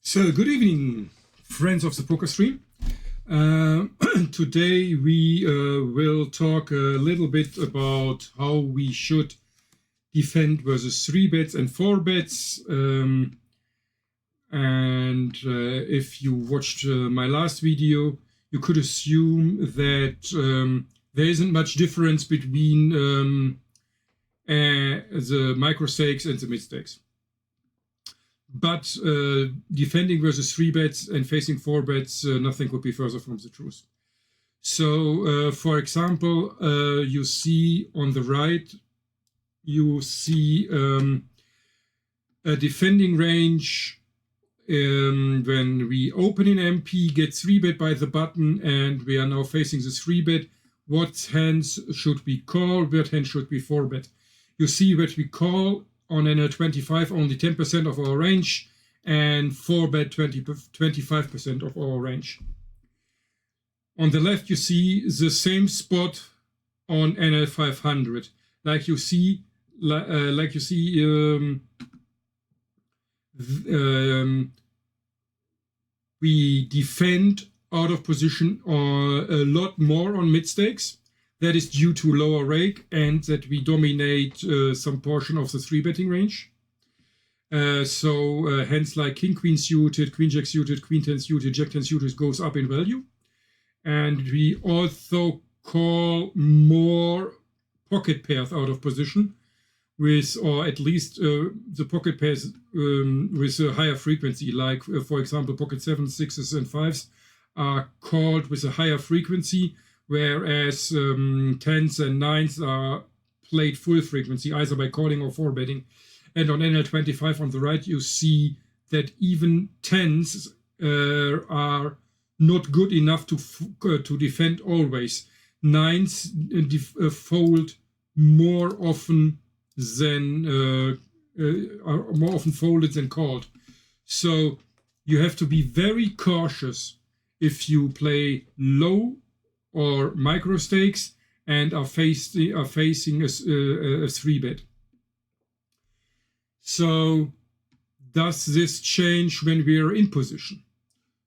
So, good evening, friends of the poker stream. Today we will talk a little bit about how we should defend versus 3-bets and 4-bets. If you watched my last video, you could assume that there isn't much difference between the micro stakes and the mid stakes. But defending versus 3-bets and facing 4-bets, nothing could be further from the truth. So, for example, you see on the right, you see a defending range when we open in MP, get 3-bet by the button, and we are now facing the 3-bet. What hands should we call? What hand should we 4-bet? You see what we call on NL25 only 10% of our range, and 4-bet 25% of our range. On the left, you see the same spot on NL500. We defend out of position a lot more on mid stakes. That is due to lower rake and that we dominate some portion of the 3-betting range. So hands like King Queen suited, Queen Jack suited, Queen 10 suited, Jack 10 suited goes up in value. And we also call more pocket pairs out of position with, or at least the pocket pairs with a higher frequency, like for example, pocket 7s, 6s, and 5s are called with a higher frequency, whereas 10s and 9s are played full frequency, either by calling or 4-betting. And on NL25 on the right, you see that even 10s are not good enough to defend always. 9s fold more often than are more often folded than called. So you have to be very cautious if you play low or micro stakes and are facing a 3-bet. So does this change when we are in position?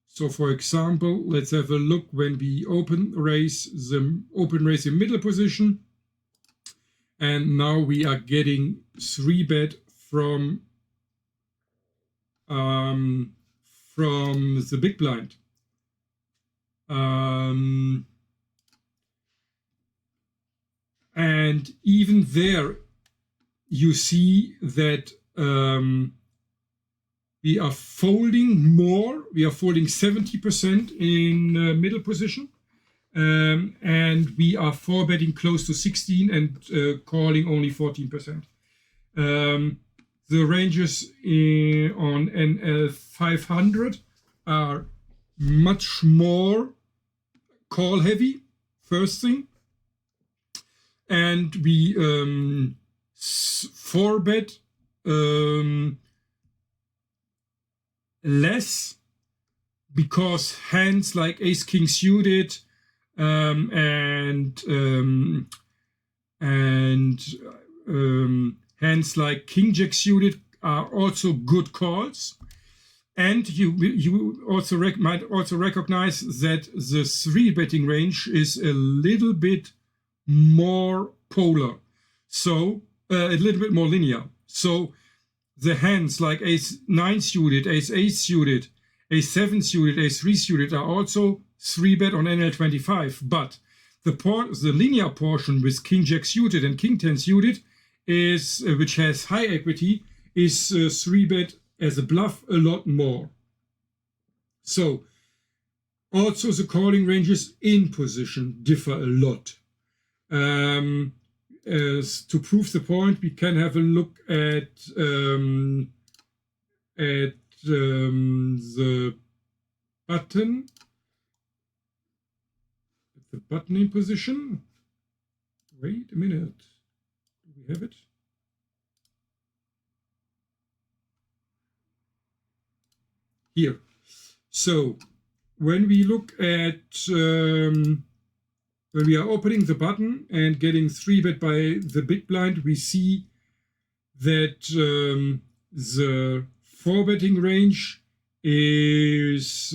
So for example, let's have a look when we open raise in middle position, and now we are getting 3-bet from the big blind. And even there, you see that we are folding more. We are folding 70% in middle position. And we are 4-betting close to 16 and calling only 14%. The ranges on NL500 are much more call heavy, first thing. And we 4-bet less because hands like Ace King suited and hands like King Jack suited are also good calls. And you also might also recognize that the 3-betting range is a little bit more polar, so a little bit more linear. So the hands like Ace 9 suited, Ace 8 suited, Ace 7 suited, Ace 3 suited are also 3-bet on NL25, but the linear portion with King Jack suited and King 10 suited is which has high equity is 3-bet as a bluff a lot more. So also the calling ranges in position differ a lot. To prove the point, we can have a look at the button. The button in position. Wait a minute. Do we have it? Here. So when we look at when we are opening the button and getting 3-bet by the big blind, we see that the 4-betting range is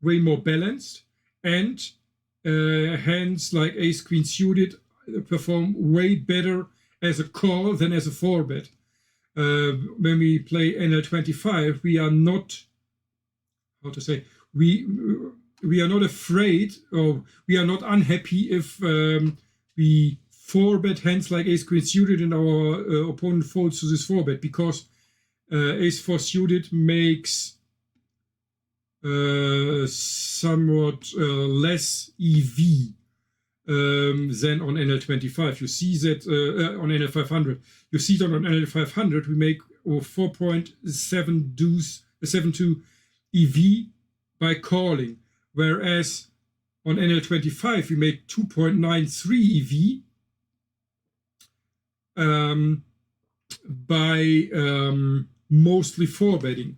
way more balanced, and hands like ace queen suited perform way better as a call than as a 4-bet. When we play NL25, we are not, how to say, we are not afraid, or we are not unhappy if we 4-bet hands like ace queen suited and our opponent folds to this 4-bet, because ace 4 suited makes somewhat less EV than on NL25. You see that on NL500. You see that on NL500 we make 4.72 EV by calling, whereas on NL25 we make 2.93 EV by mostly 4-betting.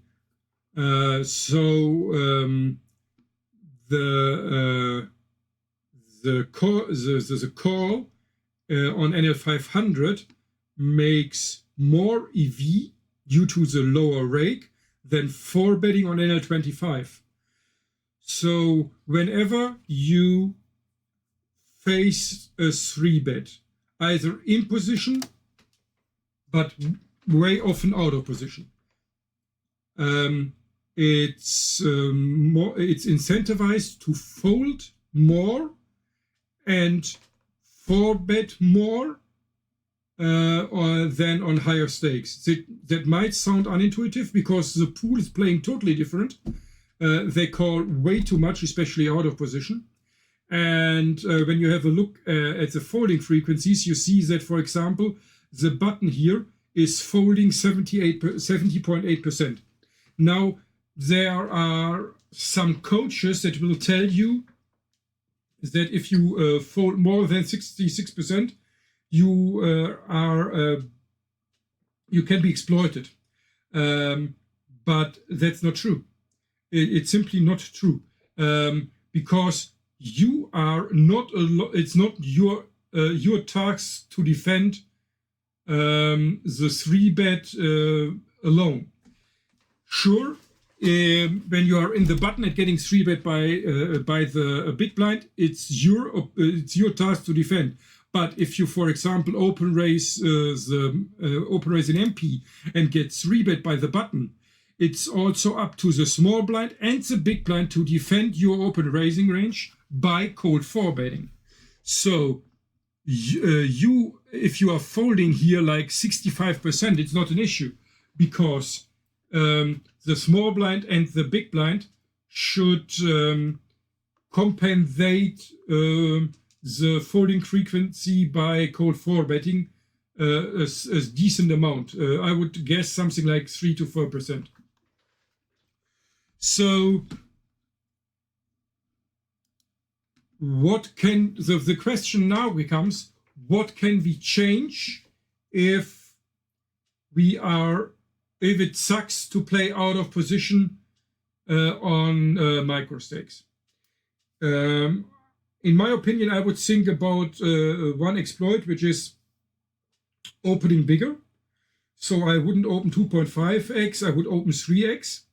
The call on NL500 makes more EV due to the lower rake than 4-betting on NL25. So whenever you face a 3-bet, either in position, but way often out of position, it's incentivized to fold more and 4-bet more than on higher stakes. That might sound unintuitive because the pool is playing totally different. They call way too much, especially out of position. And when you have a look at the folding frequencies, you see that, for example, the button here is folding 70.8%. Now, there are some coaches that will tell you that if you fold more than 66%, you you can be exploited. But that's not true. It's simply not true, because you are not. It's not your task to defend the 3-bet alone. Sure, when you are in the button and getting 3-bet by the big blind, it's your task to defend. But if you, for example, open raise an MP and get 3-bet by the button, it's also up to the small blind and the big blind to defend your open raising range by cold 4-betting. So if you are folding here like 65%, it's not an issue, because the small blind and the big blind should compensate the folding frequency by cold 4-betting a decent amount. I would guess something like 3 to 4%. So the question now becomes, what can we change if it sucks to play out of position on micro stakes? In my opinion, I would think about one exploit, which is opening bigger. So I wouldn't open 2.5x, I would open 3x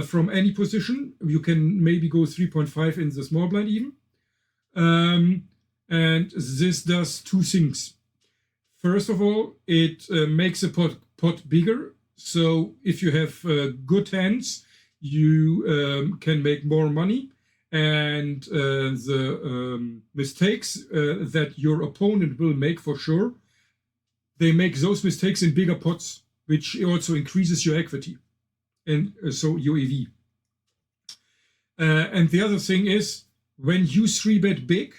from any position. You can maybe go 3.5 in the small blind even. And this does two things. First of all, it makes the pot bigger. So if you have good hands, you can make more money. And the mistakes that your opponent will make, for sure, they make those mistakes in bigger pots, which also increases your equity and so your EV. And the other thing is, when you 3-bet big,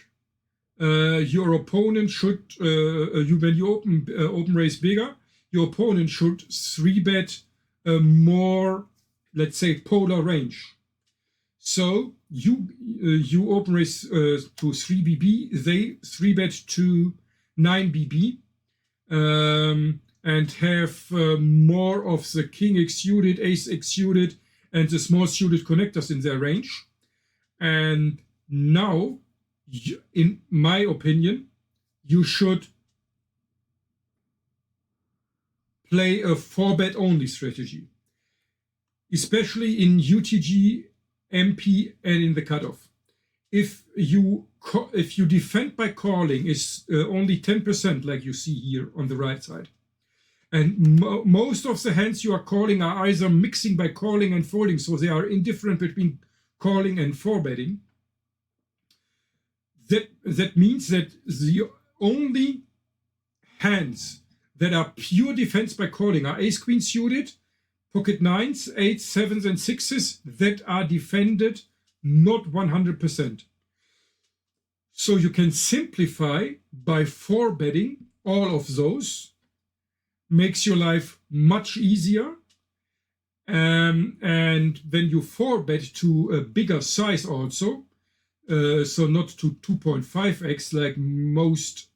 your opponent should, when you open raise bigger, your opponent should 3-bet more, let's say, polar range. So you open raise to 3 BB, they 3-bet to 9 BB, and have more of the king X suited, ace X suited, and the small suited connectors in their range. And now, in my opinion, you should play a 4-bet only strategy. especially in UTG, MP, and in the cutoff. If you defend by calling is only 10%, like you see here on the right side, and most of the hands you are calling are either mixing by calling and folding, so they are indifferent between calling and four-betting. That means that the only hands that are pure defense by calling are ace queen suited, pocket nines, eights, sevens, and sixes that are defended not 100%. So you can simplify by four betting all of those, makes your life much easier. And then you four bet to a bigger size also, so not to 2.5x like most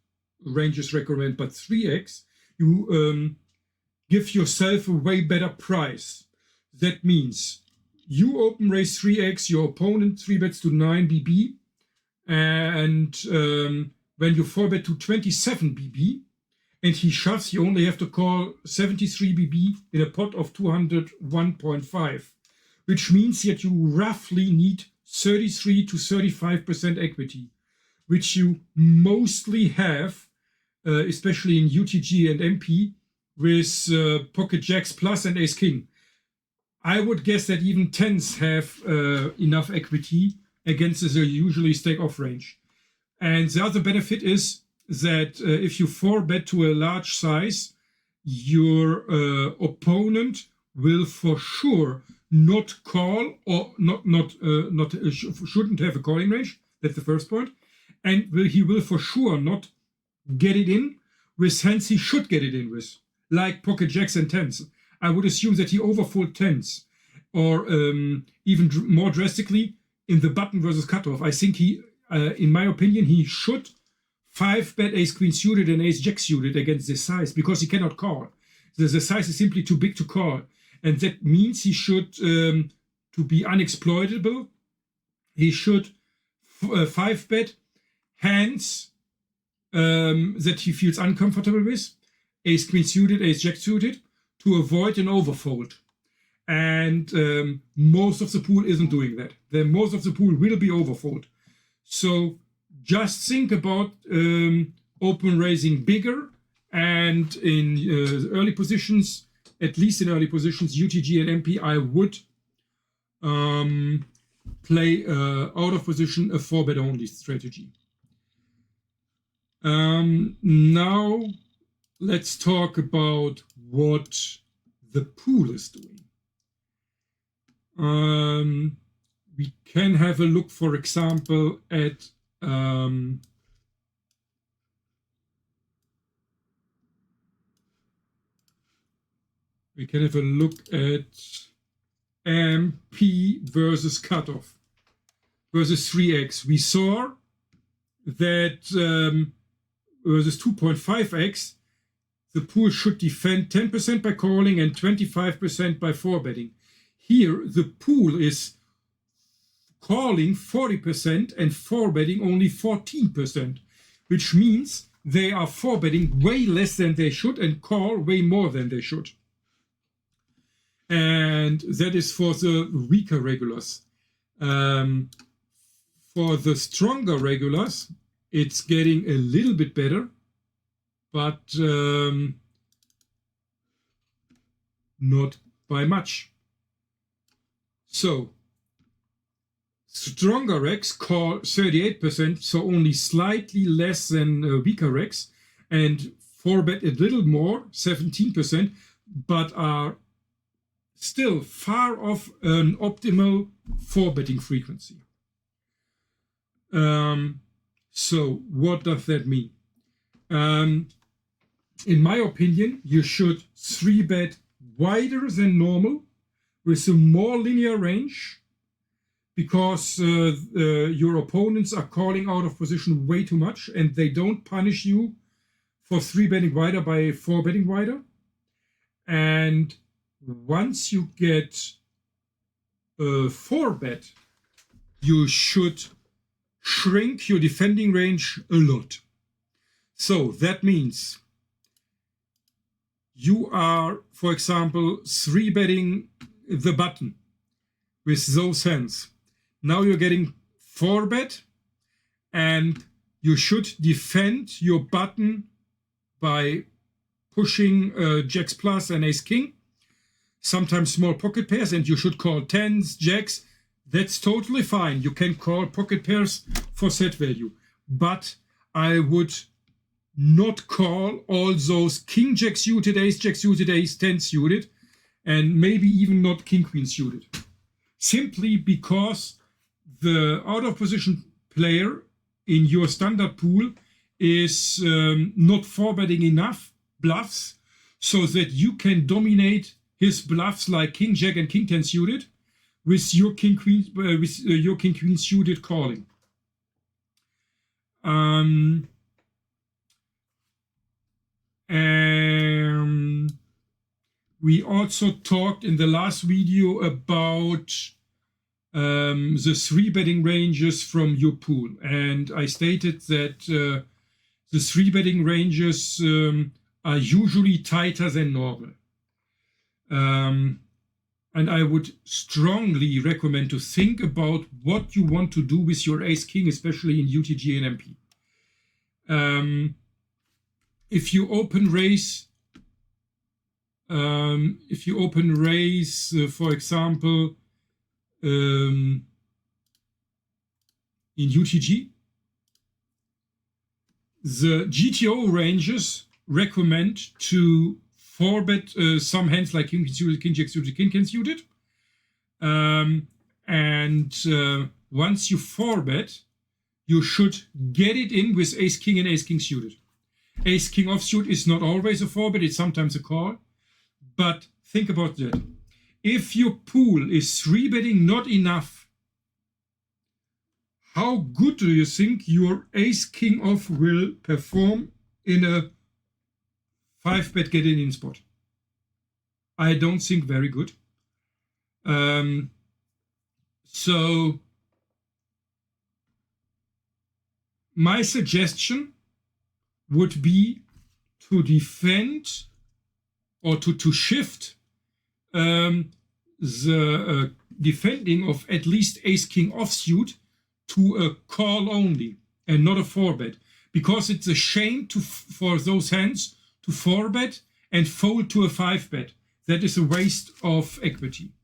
ranges recommend, but 3x. You give yourself a way better price. That means you open raise 3x, your opponent 3 bets to 9 BB, and when you 4 bet to 27 BB and he shoves, you only have to call 73 BB in a pot of 201.5, which means that you roughly need 33 to 35% equity, which you mostly have, especially in UTG and MP, with pocket jacks plus and ace king. I would guess that even tens have enough equity against the usually stake off range. And the other benefit is that if you four bet to a large size, your opponent will for sure not call or shouldn't have a calling range. That's the first point. And he will for sure not get it in with hands he should get it in with, like pocket jacks and tens. I would assume that he overfold tens, or even more drastically in the button versus cutoff. I think he, in my opinion, he should 5-bet ace queen suited and ace jack suited against this size, because he cannot call. The size is simply too big to call, and that means he should, to be unexploitable, he should 5-bet hands that he feels uncomfortable with, ace queen suited, ace jack suited, to avoid an overfold. And most of the pool isn't doing that. Most of the pool will be overfold. So just think about open raising bigger, and in early positions, at least in early positions, UTG and MP, I would play out of position a 4-bet only strategy. Now let's talk about what the pool is doing. We can have a look, for example, at MP versus cutoff versus 3x. We saw that versus 2.5x, the pool should defend 10% by calling and 25% by 4-betting. Here, the pool is calling 40% and 4-betting only 14%, which means they are 4-betting way less than they should and call way more than they should. And that is for the weaker regulars. For the stronger regulars, it's getting a little bit better, but not by much. So stronger regs call 38%, so only slightly less than weaker regs, and 4-bet a little more, 17%, but are still far off an optimal 4-betting frequency. So what does that mean? In my opinion, you should 3-bet wider than normal with a more linear range, because your opponents are calling out of position way too much, and they don't punish you for 3-betting wider by 4-betting wider. And once you get a 4-bet, you should shrink your defending range a lot. So that means you are, for example, 3-betting the button with those hands. Now you're getting 4-bet, and you should defend your button by pushing jacks plus and ace king, sometimes small pocket pairs, and you should call tens, jacks. That's totally fine. You can call pocket pairs for set value, but I would not call all those king jack suited, ace jack suited, ace 10 suited, and maybe even not king queen suited, simply because the out of position player in your standard pool is not 4-betting enough bluffs so that you can dominate his bluffs like king jack and king 10 suited with your king queen suited calling. And we also talked in the last video about the 3-betting ranges from your pool, and I stated that the 3-betting ranges are usually tighter than normal. And I would strongly recommend to think about what you want to do with your ace king, especially in UTG and MP. If you open raise, for example, in UTG, the GTO ranges recommend to 4-bet some hands like king suited, king jack suited, king 10 suited. Once you 4-bet, you should get it in with ace king and ace king suited. Ace king offsuit is not always a 4-bet, it's sometimes a call. But think about that. If your pool is 3-betting not enough, how good do you think your ace king off will perform in a 5-bet get in spot? I don't think very good. So my suggestion would be to defend or to shift the defending of at least ace king offsuit to a call only and not a 4-bet, because it's a shame for those hands to 4-bet and fold to a 5-bet. That is a waste of equity.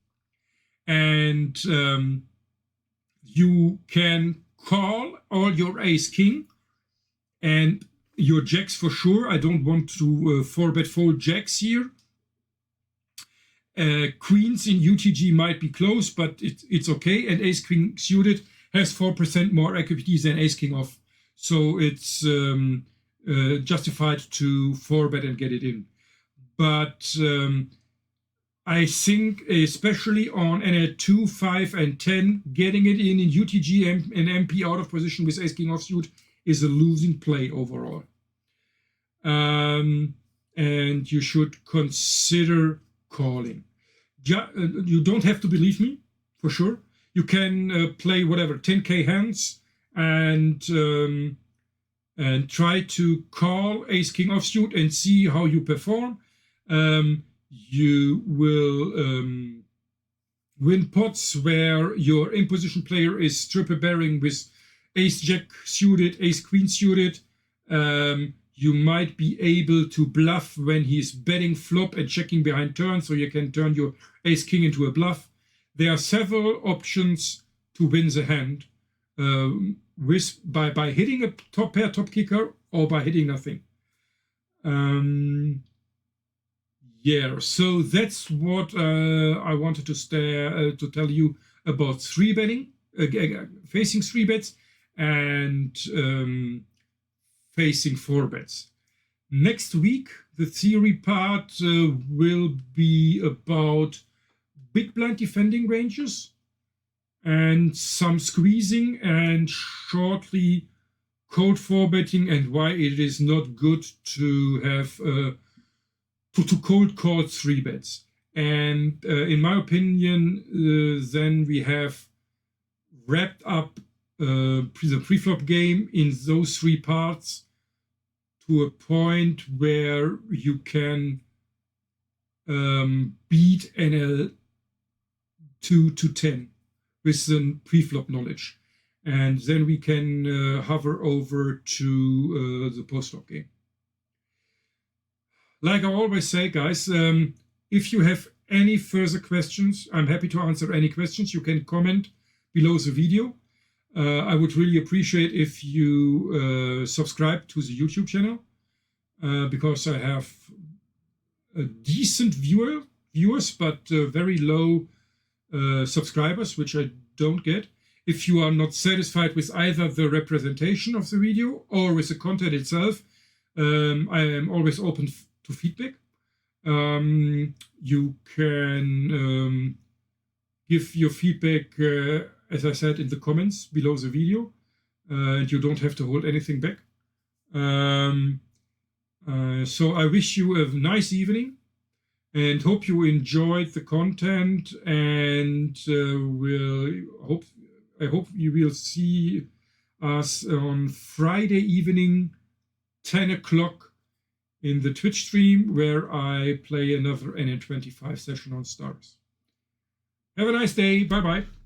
And you can call all your ace king and your jacks for sure. I don't want to 4-bet fold jacks here. Queens in UTG might be close, but it's okay. And ace queen suited has 4% more equity than ace king off. So it's justified to 4-bet and get it in. But I think especially on NL2, 5, and 10, getting it in UTG and MP out of position with ace king offsuit is a losing play overall. And you should consider calling. You don't have to believe me, for sure. You can play whatever 10k hands and try to call ace king offsuit and see how you perform. You will win pots where your in-position player is triple bearing with ace jack suited, ace queen suited. You might be able to bluff when he's betting flop and checking behind turn, so you can turn your ace king into a bluff. There are several options to win the hand by hitting a top pair top kicker or by hitting nothing. Yeah, so that's what I wanted to tell you about 3-betting, facing 3-bets and facing 4-bets. Next week, the theory part will be about big blind defending ranges and some squeezing, and shortly cold 4-betting and why it is not good to have to cold call 3-bets. And in my opinion, then we have wrapped up the preflop game in those 3 parts to a point where you can beat NL2 2 to 10 with the preflop knowledge. And then we can hover over to the postflop game. Like I always say, guys, if you have any further questions, I'm happy to answer any questions. You can comment below the video. I would really appreciate if you subscribe to the YouTube channel, because I have a decent viewers, but very low subscribers, which I don't get. If you are not satisfied with either the representation of the video or with the content itself, I am always open to feedback. You can give your feedback, as I said, in the comments below the video, and you don't have to hold anything back. So I wish you a nice evening and hope you enjoyed the content, and I hope you will see us on Friday evening, 10 o'clock in the Twitch stream, where I play another NL25 session on Stars. Have a nice day. Bye-bye.